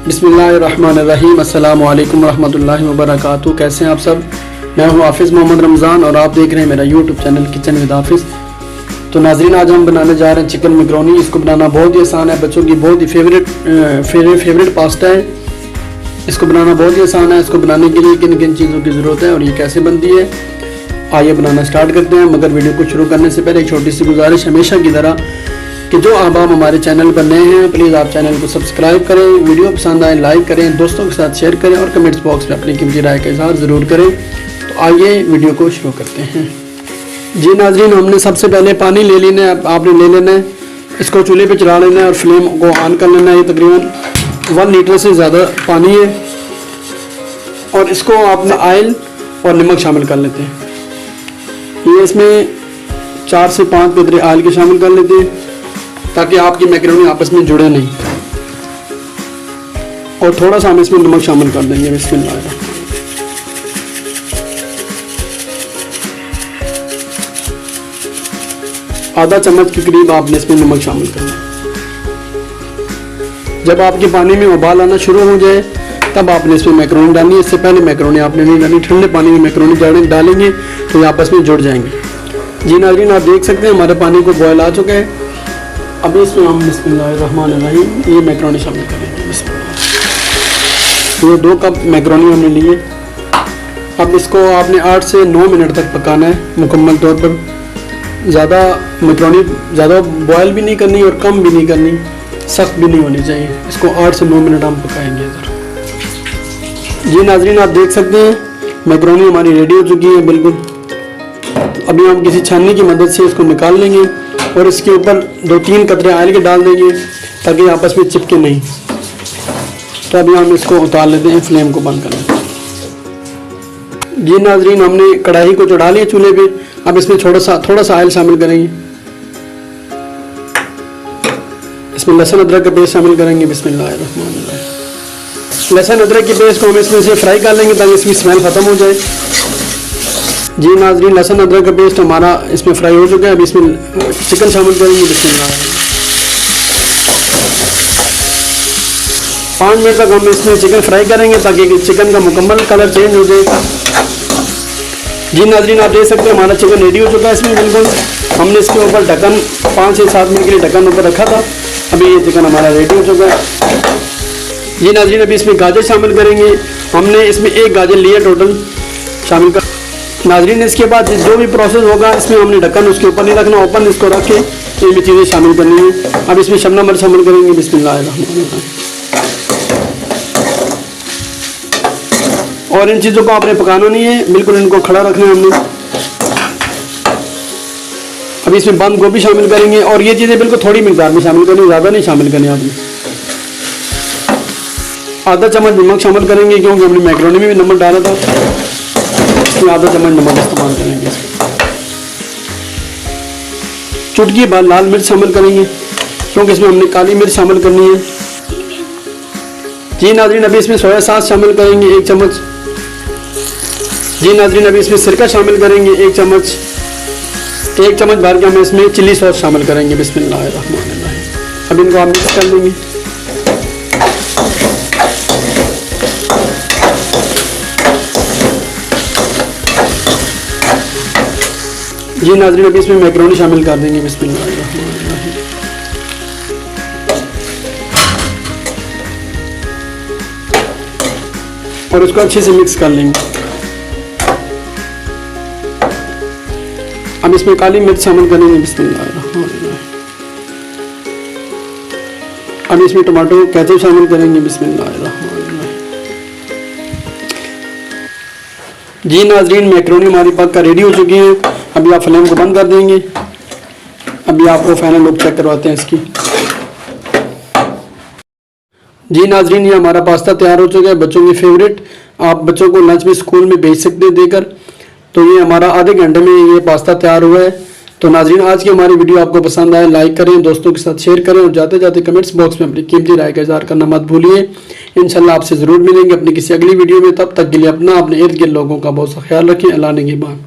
बिस्मिल्लाहिर्रहमानिर्रहीम। अस्सलाम वालेकुम रहमतुल्लाहि व बरकातहू। कैसे हैं आप सब? मैं हूं हाफिज़ मोहम्मद रमज़ान और आप देख रहे हैं मेरा यूट्यूब चैनल किचन विद हाफिज़। तो नाज़रीन, आज हम बनाने जा रहे हैं चिकन मैकरोनी। इसको बनाना बहुत ही आसान है, बच्चों की बहुत ही फेवरेट पास्ता है। इसको बनाना बहुत ही आसान है। इसको बनाने के लिए किन किन चीज़ों की ज़रूरत है और ये कैसे बनती है, आइए बनाना स्टार्ट करते हैं। मगर वीडियो को शुरू करने से पहले एक छोटी सी गुजारिश हमेशा की तरह कि जो आप हमारे चैनल पर नए हैं, प्लीज़ आप चैनल को सब्सक्राइब करें, वीडियो पसंद आए लाइक करें, दोस्तों के साथ शेयर करें और कमेंट्स बॉक्स में अपनी कीमती राय का इजहार ज़रूर करें। तो आइए वीडियो को शुरू करते हैं। जी नाज़रीन, हमने सबसे पहले पानी ले लेना है, आपने ले लेना है। इसको चूल्हे पे चला लेना है और फ्लेम को ऑन कर लेना है। ये तकरीबन 1 लीटर से ज़्यादा पानी है और इसको आपने ऑयल और नमक शामिल कर लेते हैं। ये इसमें 4 से 5 कतरे ऑयल के शामिल कर लेते हैं ताकि आपकी मैकरोनी आपस में जुड़े नहीं। और थोड़ा सा हम इसमें नमक शामिल कर देंगे। बिस्मिल्लाह। आधा चम्मच के करीब आपने इसमें नमक शामिल करना है। जब आपके पानी में उबाल आना शुरू हो जाए तब आपने इसमें मैकरोनी डालनी है। इससे पहले मैकरोनी आपने नहीं डालनी। ठंडे पानी में मैकरोनी डालेंगे तो ये आपस में जुड़ जाएंगे। जी नाज़रीन, आप देख सकते हैं हमारे पानी को बॉयल आ चुका है। अभी इसमें हम बिस्मिल्लाहिर्रहमानिर्रहीम ये मैकरोनी शामिल करेंगे। ये 2 कप मैकरोनी हमने लिए। अब इसको आपने 8 से 9 मिनट तक पकाना है मुकम्मल तौर पर। ज़्यादा मैकरोनी ज़्यादा बॉयल भी नहीं करनी और कम भी नहीं करनी, सख्त भी नहीं होनी चाहिए। इसको 8 से 9 मिनट हम पकाएंगे इधर। जी नाज़रीन, आप देख सकते हैं मैकरोनी हमारी रेडी हो चुकी है बिल्कुल। अभी हम किसी छाननी की मदद से इसको निकाल लेंगे और इसके ऊपर 2-3 कतरे ऑयल के डाल देंगे ताकि आपस में चिपके नहीं। तो अभी हम इसको उतार लेते हैं, फ्लेम को बंद कर लेते हैं। जी नाज़रीन, हमने कढ़ाई को चढ़ा लिया चूल्हे पे। अब इसमें थोड़ा सा ऑयल शामिल करेंगे। इसमें लहसुन अदरक का पेस्ट शामिल करेंगे। बिस्मिल्लाहिर्रहमानिर्रहीम। लहसुन अदरक की पेस्ट को हम इसमें से फ्राई कर लेंगे ताकि इसकी स्मेल ख़त्म हो जाए। जी नाज़रीन, लहसुन अदरक का पेस्ट हमारा इसमें फ्राई हो चुका है। अब इसमें चिकन शामिल करेंगे। बिस्मिल्लाह। 5 मिनट तक हम इसमें चिकन फ्राई करेंगे ताकि चिकन का मुकम्मल कलर चेंज हो जाए। जी नाज़रीन, आप देख सकते हैं हमारा चिकन रेडी हो चुका है इसमें बिल्कुल। हमने इसके ऊपर ढक्कन 5 से 7 मिनट के लिए ढक्कन ऊपर रखा था। अभी ये चिकन हमारा रेडी हो चुका है। जी नाज़रीन, अभी इसमें गाजर शामिल करेंगे। हमने इसमें 1 गाजर लिया टोटल शामिल कर। नाज़रीन, इसके बाद जो भी प्रोसेस होगा इसमें हमने ढक्कन उसके ऊपर नहीं रखना, ओपन इसको रख के ये भी चीज़ें शामिल करनी है। अब इसमें शिमला मिर्च शामिल करेंगे। बिस्मिल्लाहिर्रहमानिर्रहीम। और इन चीज़ों को आपने पकाना नहीं है, बिल्कुल इनको खड़ा रखना है हमने। अब इसमें बंद गोभी शामिल करेंगे और ये चीज़ें बिल्कुल थोड़ी मिकदार में शामिल करनी, ज़्यादा नहीं शामिल करनी आपने। आधा चम्मच नमक शामिल करेंगे क्योंकि हमने मैकरोनी में भी नमक डाला था। इसमें आधा चम्मच नमक इस्तेमाल करेंगे। चुटकी भर लाल मिर्च शामिल करेंगे क्योंकि इसमें हमने काली मिर्च शामिल करनी है। जी नाज़रीन, अभी इसमें सोया सॉस शामिल करेंगे 1 चम्मच। जी नाज़रीन, अभी इसमें सिरका शामिल करेंगे 1 चम्मच। 1 चम्मच भर के हम इसमें चिली सॉस शामिल करेंगे। बिस्मिल्लाहिर्रहमानिर्रहीम। अब इनको हम मिक्स कर देंगे। जी नाज़रीन, अभी इसमें मैकरोनी शामिल कर देंगे। बिस्मिल्लाहिर्रहमानिर्रहीम। और उसको अच्छे से मिक्स कर लेंगे। अब इसमें काली मिर्च शामिल करेंगे। बिस्मिल्लाहिर्रहमानिर्रहीम। अब इसमें टमाटो केचप शामिल करेंगे। बिस्मिल्लाहिर्रहमानिर्रहीम। जी नाज़रीन, मैकरोनी हमारी पक कर रेडी हो चुकी है। अभी आप फ्लेम को बंद कर देंगे। अभी आपको फाइनल लुक चेक करवाते हैं इसकी। जी नाज़रीन, ये हमारा पास्ता तैयार हो चुका है, बच्चों की फेवरेट। आप बच्चों को लंच में स्कूल में भेज सकते हैं देकर। तो ये हमारा आधे घंटे में ये पास्ता तैयार हुआ है। तो नाज़रीन, आज की हमारी वीडियो आपको पसंद आए लाइक करें, दोस्तों के साथ शेयर करें और जाते जाते कमेंट्स बॉक्स में अपनी कीमती राय का इज़हार करना मत भूलिए। इंशाल्लाह आपसे ज़रूर मिलेंगे अपनी किसी अगली वीडियो में। तब तक के लिए अपने इर्द गिर्द लोगों का बहुत सा ख्याल रखें। अल्लाह निगहबान।